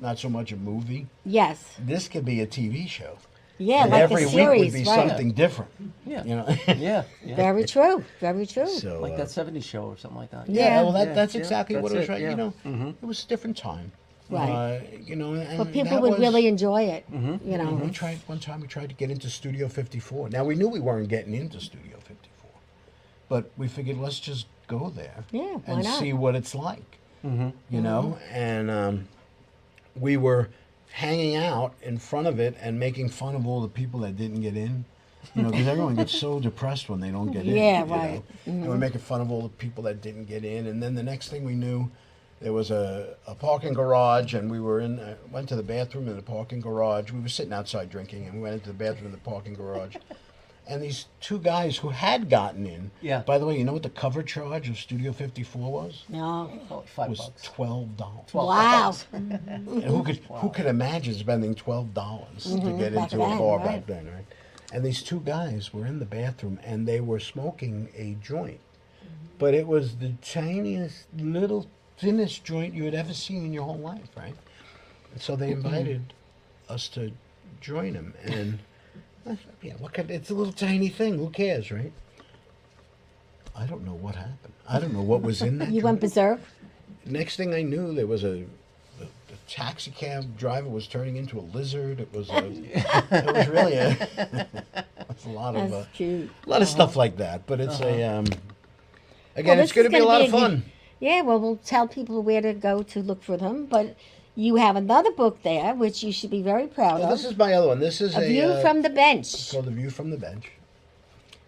not so much a movie. Yes. This could be a TV show. Yeah, And like every a week series, would be right? something different. Yeah. Yeah. Yeah. Very true. Very true. So, Like that 70s show or something like that. Yeah. well, Yeah, that's yeah, exactly what it that's was. it, Right. yeah. It was a different time. Right. And But people that would was- really enjoy it. Mm-hmm. You know. We tried one time. We tried to get into Studio 54. Now we knew we weren't getting into Studio 54, but we figured let's just go there Yeah, why and not? see what it's like. And we were hanging out in front of it and making fun of all the people that didn't get in. Because everyone gets so depressed when they don't get in. Yeah, right. And we're making fun of all the people that didn't get in. And then the next thing we knew, there was a parking garage, and we were went to the bathroom in the parking garage. We were sitting outside drinking, and we went into the bathroom in the parking garage. And these two guys who had gotten in, Yeah. by the way, you know what the cover charge of Studio 54 was? No. Oh, It $5. was $12. Wow. And who could imagine spending $12 to get Back into a then, bar right. back then, right? And these two guys were in the bathroom, and they were smoking a joint, but it was the tiniest, thinnest joint you had ever seen in your whole life, right? And so they invited us to join them, and I said, yeah, it's a little tiny thing. Who cares, right? I don't know what happened. I don't know what was in that. You went joint. berserk? Next thing I knew, there was the taxi cab driver was turning into a lizard. It was really it's a lot of That's cute. a lot of stuff like that. But it's again, Well, it's this going to is be a lot gonna of fun. Yeah, well, we'll tell people where to go to look for them. But you have another book there, which you should be very proud Well, of. this is my other one. This is A View from the Bench, It's called The View from the Bench.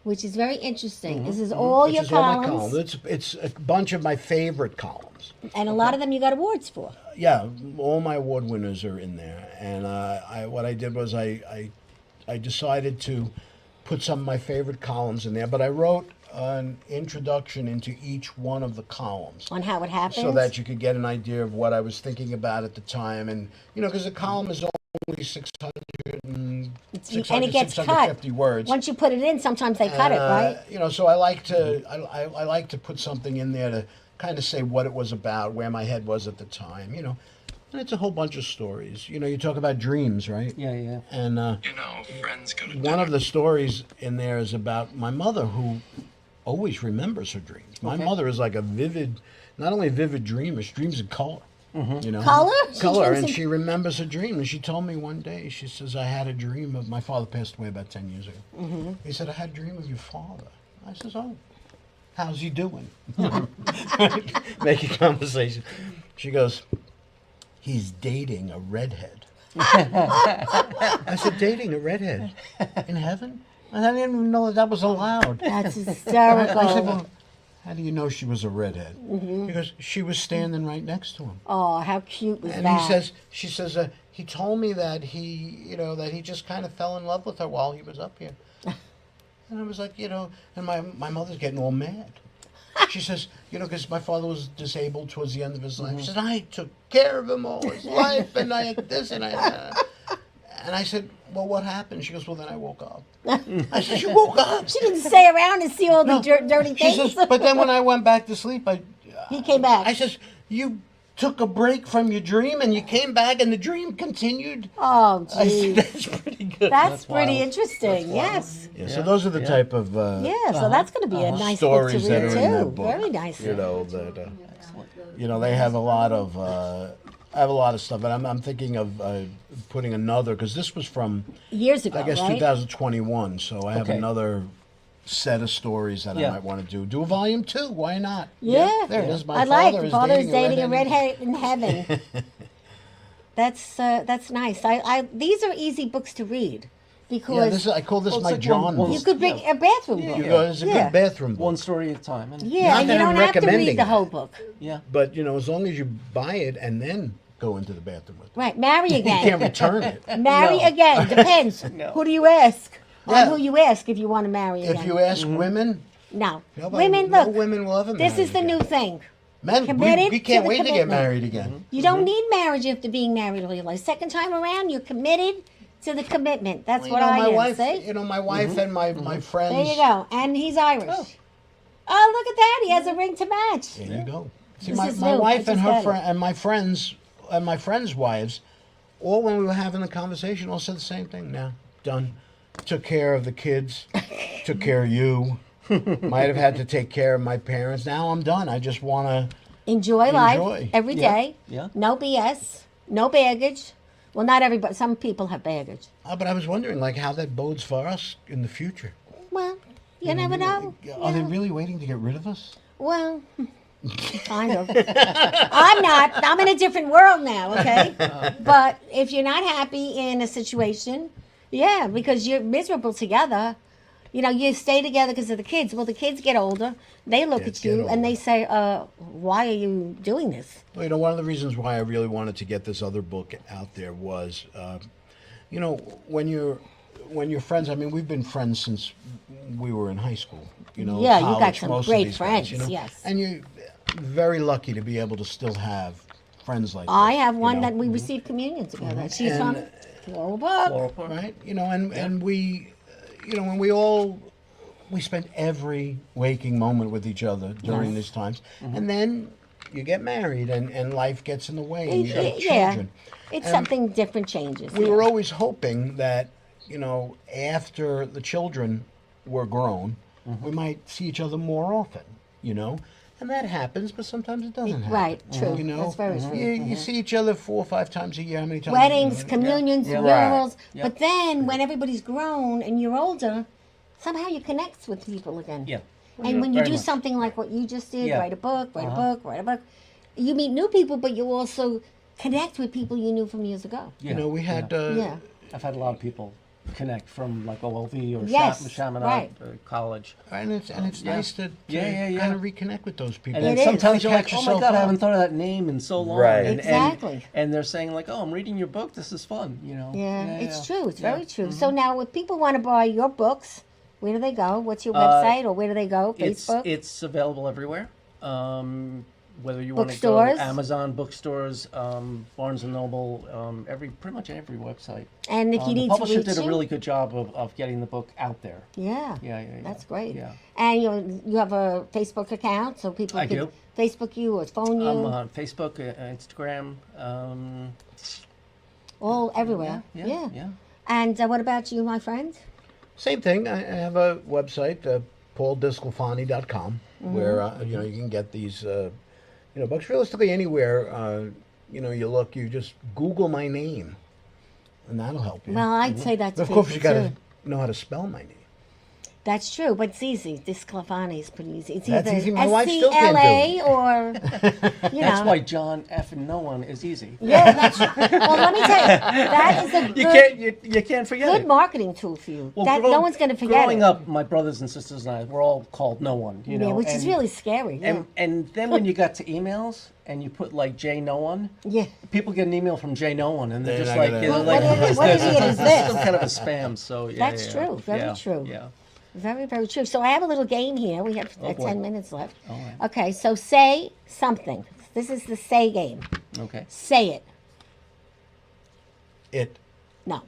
which is very interesting. This is all Which your is all my columns, columns. It's a bunch of my favorite columns. and a lot of them you got awards for. Yeah, all my award winners are in there. And what I did was I decided to put some of my favorite columns in there, but I wrote an introduction into each one of the columns On how it happens. so that you could get an idea of what I was thinking about at the time. And, because a column is only 600 and and it gets cut. 650 words. Once you put it in, sometimes they cut it, right? So I like to I like to put something in there to kind of say what it was about, where my head was at the time, And it's a whole bunch of stories. You talk about dreams, right? Yeah. And friends go to one of the stories in there is about my mother, who always remembers her dreams. My mother is like a not only vivid dreamer, she dreams in color. Color? She Color, dreams and in- she remembers her dream. And she told me one day, she says, I had a dream of, my father passed away about 10 years ago. He said, I had a dream of your father. I says, oh, how's he doing? Making conversation. She goes, he's dating a redhead. I said, dating a redhead? In heaven? I didn't even know that was allowed. That's I hysterical. said, well, how do you know she was a redhead? Because she was standing right next to him. Oh, how cute was And that? she says, he told me that that he just kind of fell in love with her while he was up here. And I was like, and my mother's getting all mad. She says, because my father was disabled towards the end of his life. She said, I took care of him all his life, and I had this, and I had that. And I said, well, what happened? She goes, well, then I woke up. I said, you woke up? She didn't stay around and see all the dirty She things. says, but then when I went back to sleep, He came back. I says, you took a break from your dream, and you came back, and the dream continued. Oh, I said, gee. that's pretty good. That's pretty wild. interesting. Yes. Yeah, so those are the type of Yeah, so that's going to be a nice book to stories that read, are in that too. book. Very nice. That they have a lot of. I have a lot of stuff, and I'm thinking of putting another, because this was from Years ago, I guess right? 2021. So I have Okay. another set of stories that I Yeah. might want to do a volume 2. Why not? Yeah. There it is. My I father like is Father's dating a redhead in heaven. That's nice. I these are easy books to read. because I call this Well, it's my like John one- you book. could bring a bathroom book. You go, it's a Yeah. good bathroom book. One story at a time. And Yeah, Not and that you I'm don't have to recommending read the that. whole book. yeah. But as long as you buy it and then go into the bathroom with it. Right, marry You can't again. return it. Marry No. again. Depends. No. Who do you ask? Yeah. On who you ask if you want to marry again. If you ask women, no. nobody, Women, no look, women will ever this marry is the again. new thing. Men, committed we to can't the wait to get commitment. married again. You don't need marriage after being married all your life. Second time around, you're committed to the commitment. That's Well, what I my am. wife, see? my wife and my friends. There you go. And he's Irish. Oh, look at that. He has a ring to match. There you go. See, This my, is my new. wife I and just her got it. friend and my friends' wives, all when we were having the conversation, all said the same thing. Now, done. Took care of the kids. Took care of you. Might have had to take care of my parents. Now I'm done. I just want to. Enjoy life Enjoy. every Yeah. day. Yeah. No BS. No baggage. Well, not everybody. Some people have baggage. But I was wondering, like, how that bodes for us in the future. Well, you never know. Are they Yeah. really waiting to get rid of us? Well, kind of. I'm not. I'm in a different world now, okay? But if you're not happy in a situation, yeah, because you're miserable together, you stay together because of the kids. Well, the kids get older. They look Kids at you get and they older. say, why are you doing this? Well, one of the reasons why I really wanted to get this other book out there was, when you're friends. I mean, we've been friends since we were in high school. Yeah, you got college, some most of great these guys, friends, yes. And you're very lucky to be able to still have friends like I this, have one you know? that we received communion together. She's And- from Floral Park. Floral Park. Right? And we, when we spent every waking moment with each other during these times. And then you get married and life gets in the way and you get Yeah, children. it's And something different changes. We yeah. were always hoping that, after the children were grown, we might see each other more often, And that happens, but sometimes it doesn't happen. Right, true. You know? That's very true. You see each other 4 or 5 times a year. How many times? Weddings, communions, Yeah. funerals. Right. But then when everybody's grown and you're older, somehow you connect with people again. Yeah. And when you Very do much. something like what you just did, Yeah. write a book, write a book, you meet new people, but you also connect with people you knew from years ago. Yeah. We had. Yeah. I've had a lot of people connect from like OLV or Yes, Chaminade right. College. And it's nice to Yeah. kind of reconnect with those people. And then It is. sometimes you're like, Catch oh my yourself God, I up. haven't thought of that name in so long. Right. Exactly. And they're saying like, oh, I'm reading your book. This is fun. Yeah, it's true. It's Yeah. very true. So now, if people want to buy your books, where do they go? What's your Uh, website, or where do they go? Facebook. It's available everywhere. Whether you want to go Bookstores? to Amazon, bookstores, Barnes and Noble, pretty much every website. And if you The need to publisher reach did a you- really good job of getting the book out there. Yeah. Yeah. That's great. Yeah. And you have a Facebook account, so people I can do. Facebook you or phone you, I'm on Facebook, Instagram. all everywhere. Yeah. And what about you, my friend? Same thing. I have a website, PaulDiSclafani.com, where you can get these books realistically anywhere. You look, you just Google my name, and that'll help you. Well, I'd say that's But of course, easy you got to too. know how to spell my name. That's true, but it's easy. DiSclafani is pretty easy. It's That's either easy. My wife still can't do SCLA it. or That's why John F. and Noone is easy. Yeah, that's well. Let me tell you, that is a You can't forget good it. marketing tool for you. Well, No one's going to forget growing it. up, my brothers and sisters and I were all called No One. Yeah, which is and- really scary. Yeah. And then when you got to emails and you put like J No One, Yeah. people get an email from J No One and they're They're just not like, gonna- you know, What like, idiot- what idiot is this? Some kind of a spam. So yeah, That's yeah, true. Very yeah, true. Yeah. Very, very true. So I have a little game here. We have Oh, boy. 10 minutes left. All right. Okay, so say something. This is the say game. Okay. Say it. It. No.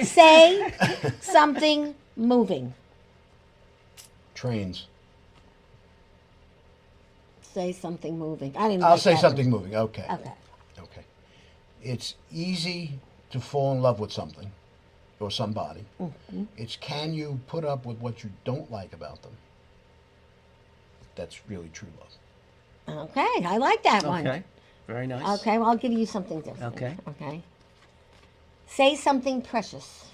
Say something moving. Trains. Say something moving. I didn't. I'll like say that something moving. Okay. one. Okay. Okay. It's easy to fall in love with something or somebody. It's can you put up with what you don't like about them? That's really true love. Okay, I like that one. Okay. Very nice. Okay, well, I'll give you something different. Okay. Okay. Say something precious.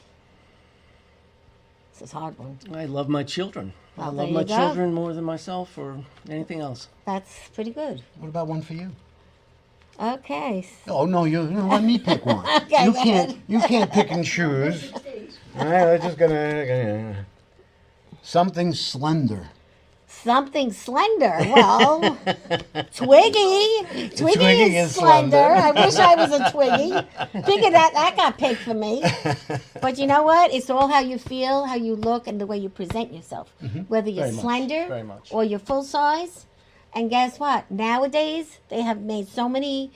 This is a hard one. I love my children. I Well, love there my you go. children more than myself or anything else. That's pretty good. What about one for you? Okay. Oh no, let me pick one. Okay, you go can't pick and choose. All right, we're just gonna something slender. Something slender. Well, Twiggy. Twiggy is slender. I wish I was a Twiggy. Figure that got picked for me. But you know what? It's all how you feel, how you look, and the way you present yourself. Whether you're Very much, slender very much. or you're full size. And guess what? Nowadays, they have made so many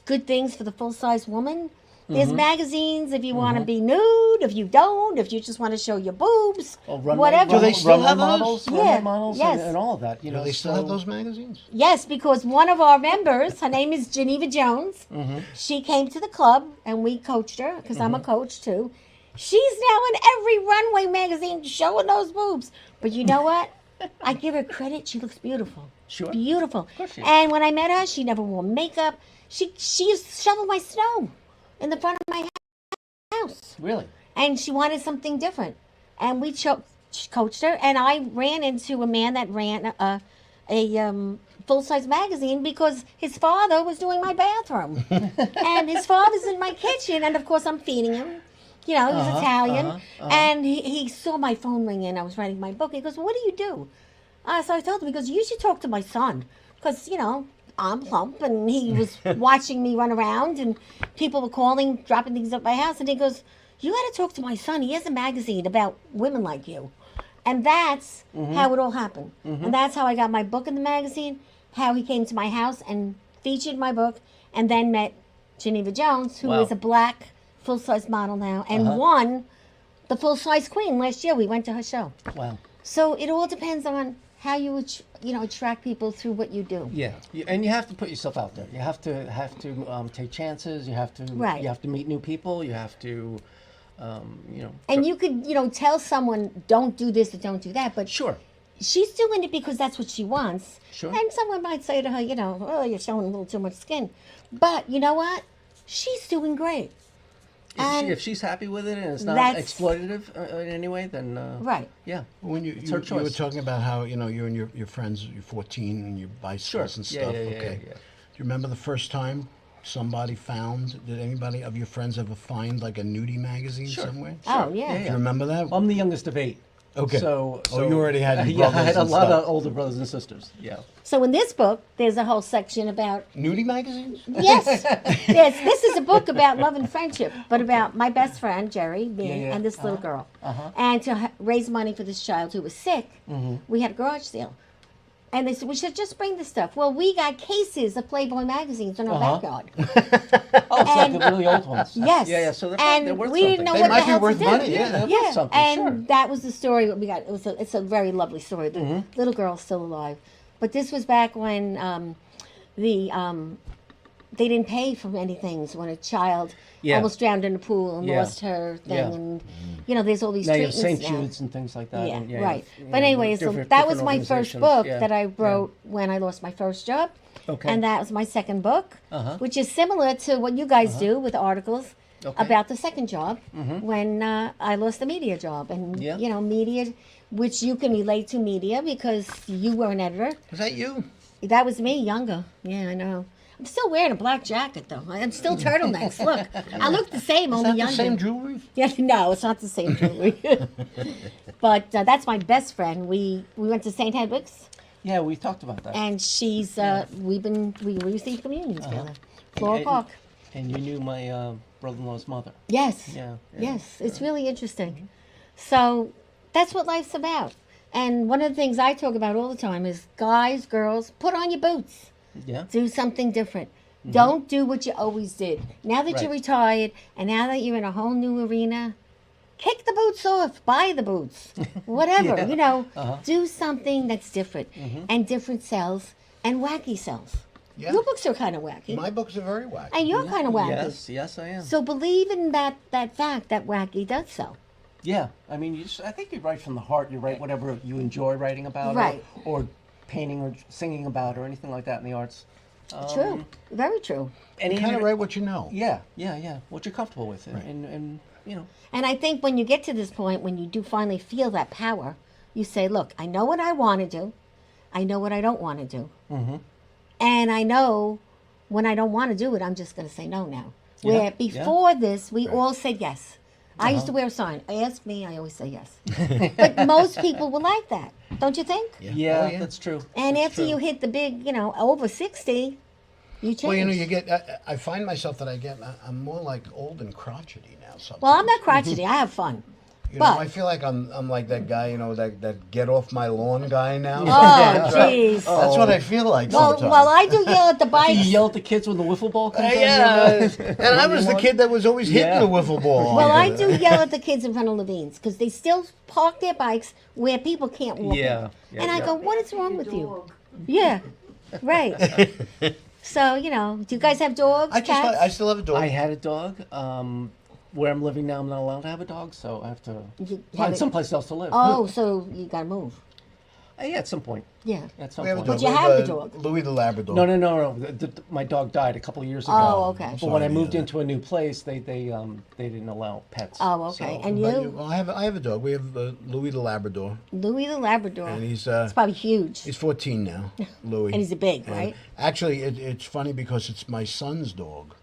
good things for the full size woman. There's magazines if you want to be nude, if you don't, if you just want to show your boobs, whatever. Do they still have those? models, Yeah, runway models, yes. and all of that? Do they still have those magazines? Yes, because one of our members, her name is Geneva Jones, she came to the club and we coached her, because I'm a coach too. She's now in every runway magazine showing those boobs. But you know what? I give her credit. She looks beautiful. Sure. Beautiful. Of course she is. And when I met her, she never wore makeup. She used to shovel my snow in the front of my house. Really? And she wanted something different. And we coached her. And I ran into a man that ran a full-size magazine because his father was doing my bathroom. And his father's in my kitchen. And, of course, I'm feeding him. You know, he's Italian. And he saw my phone ring in. I was writing my book. He goes, what do you do? So I told him, he goes, you should talk to my son. Because, you know, I'm plump. And he was watching me run around. And people were calling, dropping things at my house. And he goes, you got to talk to my son. He has a magazine about women like you. And that's how it all happened. And that's how I got my book in the magazine, how he came to my house and featured my book, and then met Geneva Jones, who is a black full-size model now, and won the full-size queen last year. We went to her show. Wow. So it all depends on how you attract people through what you do. Yeah, and you have to put yourself out there. You have to take chances. You have to Right. You have to meet new people. You have to, And you could, tell someone, don't do this or don't do that, but Sure. she's doing it because that's what she wants. Sure. And someone might say to her, oh, you're showing a little too much skin. But you know what? She's doing great. If she's happy with it and it's not That's- exploitative in any way, then Right. yeah. When It's her you were choice. talking about how you and your friends, you're 14 and you bicycles and Yeah, stuff. yeah, Okay. yeah. Do you remember the first time somebody found? Did anybody of your friends ever find like a nudie magazine Sure. somewhere? Oh, yeah. Do you remember that? Well, I'm the youngest of 8. Okay. So you already had your yeah, I brothers had a and lot stuff. of older brothers and sisters. Yeah. So in this book, there's a whole section about, Nudie magazines? yes, this is a book about love and friendship, but about my best friend, Jerry, me, Yeah. and this little girl. And to raise money for this child who was sick, we had a garage sale. And they said, we should just bring this stuff. Well, we got cases of Playboy magazines in our backyard. Oh, it's like the really old ones. Yes. Yeah. So they're And worth we something. didn't know They what might the be hell worth to do. money, yeah. They're worth Yeah, something, and sure. that was the story that we got. It's a very lovely story. The little girl's still alive, but this was back when they didn't pay for many things. When a child Yeah. almost drowned in a pool and Yeah. lost her thing, Yeah. and there's all these Now you have treatments St. now. Jude's and things like that. Yeah, and, right. you But know, anyway, so different- that was different my first organizations. book Yeah, that I yeah. wrote when I lost my first job. Okay. And that was my second book, which is similar to what you guys do with articles Okay. about the second job when I lost the media job. And, Yeah. media, which you can relate to media because you were an editor. Was that you? That was me, younger. Yeah, I know. I'm still wearing a black jacket, though. I'm still turtlenecks. Look, I look the same, Is only that younger. the same jewelry? Yeah, no, it's not the same jewelry. But that's my best friend. We went to St. Hedwig's, Yeah, we talked about that. and she's we received communion together. Floral And- Park. And you knew my brother-in-law's mother. Yes. Yeah. Yes, it's really interesting. So that's what life's about. And one of the things I talk about all the time is guys, girls, put on your boots. Yeah. Do something different. Don't do what you always did. Now that you're Right. retired and now that you're in a whole new arena, kick the boots off, buy the boots, whatever, do something that's different. And different sells and wacky sells. Yeah. Your books are kind of wacky. My books are very wacky. And you're kind of wacky. Yes, I am. So believe in that fact that wacky does sell. Yeah, I mean, I think you write from the heart. You write whatever you enjoy writing about, Right. or painting or singing about, or anything like that in the arts. True. Very true. And You kind of write what you know. Yeah. What you're comfortable with, and And I think when you get to this point, when you do finally feel that power, you say, look, I know what I want to do. I know what I don't want to do. And I know when I don't want to do it, I'm just going to say no now. Yeah, Where yeah. before this, we all said yes. I used to wear a sign. Ask me, I always say yes. But most people will like that, don't you think? Yeah, Oh, yeah. that's true. And That's after true. you hit the big, over 60, you change. Well, you get. I find myself that I'm more like old and crotchety now. Sometimes. Well, I'm not crotchety. I have fun. You know, but- I feel like I'm like that guy. That get off my lawn guy now. Oh, jeez. That's what I feel like Well, sometimes. I do yell at the Do bikes. you yell at the kids when the wiffle ball comes yeah, out? and I was the kid that was always hitting Yeah. the wiffle ball. Well, I do yell at the kids in front of Levine's because they still park their bikes where people can't walk. Yeah, in. yeah, And I yeah. go, what is wrong with you? Yeah, right. So, do you guys have dogs, cats? I still have a dog. I had a dog. Where I'm living now, I'm not allowed to have a dog, so I have to You have find it- someplace else to live. Oh, so you got to move. Yeah, at some point. Yeah. At some we have a point. dog. But you We have the a dog. Louis the Labrador. No. My dog died a couple of years ago. Oh, okay. But Sorry when I to moved hear into a new place, they didn't allow pets. Oh, okay. So- And But you? well, I have a dog. We have Louis the Labrador, Louis the Labrador. and It's probably huge. he's 14 now. Louis. And he's a big, And right? Actually, it's funny because it's my son's dog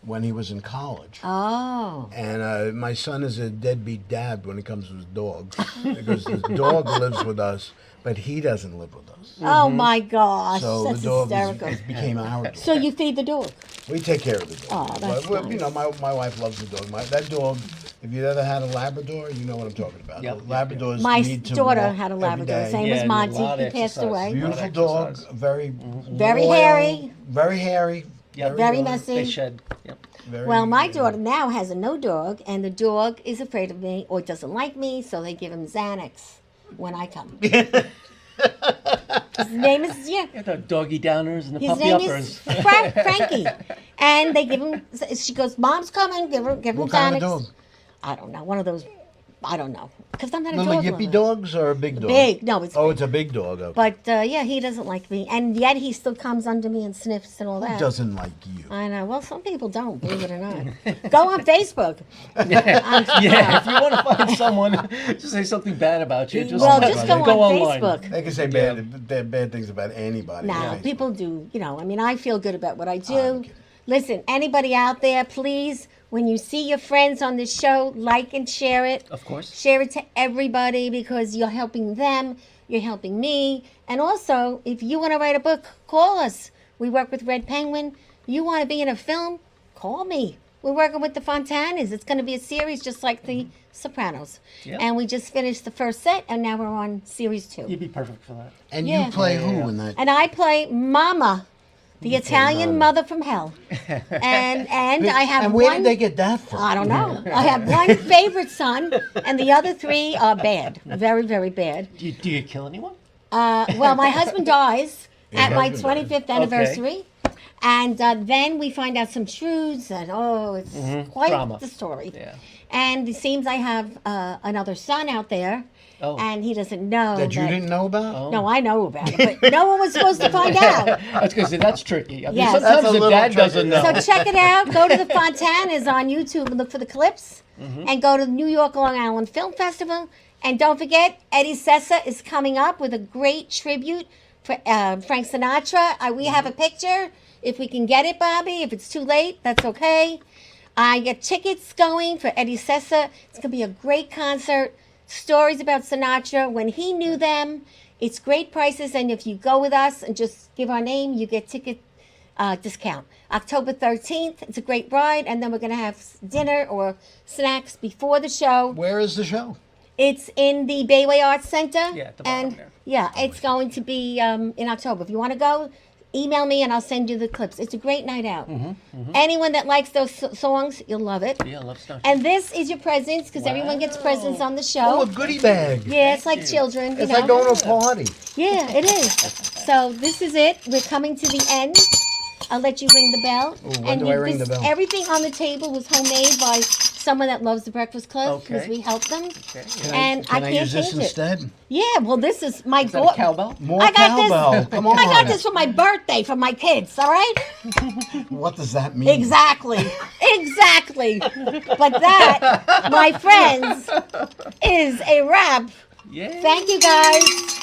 when he was in college. Oh. And my son is a deadbeat dad when it comes to his dogs because his dog lives with us, but he doesn't live with us. Oh, my gosh. So That's the dog hysterical. became our dog. So you feed the dog? We take care of the dog. Oh, that's But, nice. You know, my wife loves the dog. That dog, if you ever had a Labrador, you know what I'm talking about. Yep, The Labradors My need to daughter walk had a every Labrador. day. Same Yeah, as need a Monty. lot He of passed exercise. away. Beautiful Lot dog, of exercise. very Very loyal, hairy. very hairy, Yep. Very loyal, messy. They shed. Yep. very, Well, my daughter now has a no dog, and the dog is afraid of me or doesn't like me, so they give him Xanax when I come. His name is, Yeah, the doggy downers and the his puppy name uppers. is Frankie. And they give him, she goes, Mom's coming, give him What Xanax. kind of dog? I don't know, one of those, I don't know, because I'm not a Little dog yippy lover. dogs or a big dog? Big, no, it's Oh, it's a big dog. Okay. But yeah, he doesn't like me, and yet he still comes under me and sniffs and all that. Doesn't like you. I know. Well, some people don't, believe it or not. Go on Facebook. Yeah, if you want to find someone to say something bad about you, just, Well, just go on online. Facebook. They can say bad things about anybody. No, on Facebook. people do. I mean, I feel good about what I I'm do. kidding. Listen, anybody out there, please, when you see your friends on this show, like and share it. Of course. Share it to everybody because you're helping them, you're helping me. And also, if you want to write a book, call us. We work with Red Penguin. You want to be in a film? Call me. We're working with the Fontanas. It's going to be a series just like The Sopranos. Yep. And we just finished the first set, and now we're on series 2. You'd be perfect for that. And Yeah. you play who in that? And I play Mama, the Italian mother from hell. And I have And where one. did they get that from? I don't know. I have one favorite son, and the other 3 are bad, very, very bad. Do you kill anyone? Well, my husband dies at my husband 25th anniversary. And then we find out some truths, and it's quite Drama. the story. Yeah. And it seems I have another son out there, Oh. and he doesn't know That you didn't know about? No, I know about it, but no one was supposed to find out. I was going to say, that's tricky. I mean, Yes. That's sometimes a the little dad tricky. doesn't know. So check it out. Go to the Fontanas on YouTube and look for the clips. And go to the New York Long Island Film Festival. And don't forget, Eddie Sessa is coming up with a great tribute for Frank Sinatra. We have a picture. If we can get it, Bobby. If it's too late, that's okay. I get tickets going for Eddie Sessa. It's going to be a great concert. Stories about Sinatra, when he knew them. It's great prices. And if you go with us and just give our name, you get ticket discount. October 13th, it's a great ride, and then we're going to have dinner or snacks before the show. Where is the show? It's in the Bayway Arts Center. Yeah, at the bottom and there. yeah, it's going to be in October. If you want to go, email me and I'll send you the clips. It's a great night out. Anyone that likes those songs, you'll love it. Yeah, I love Sinatra. And this is your presents because everyone gets presents on the show. Oh, a goodie bag. Yeah, it's like children. It's you like know? going to a party. Yeah, it is. So this is it. We're coming to the end. I'll let you ring the bell. Ooh, when do I ring the bell? Everything on the table was homemade by someone that loves the Breakfast Club because Okay. we helped them. Okay. And Can I can't use this change it. instead? Yeah, well, this is my Is that a cowbell? More I got cowbell. this. Come on. I got this for my birthday for my kids. All right. What does that mean? Exactly. Exactly. But that, my friends, is a wrap. Yeah. Thank you, guys.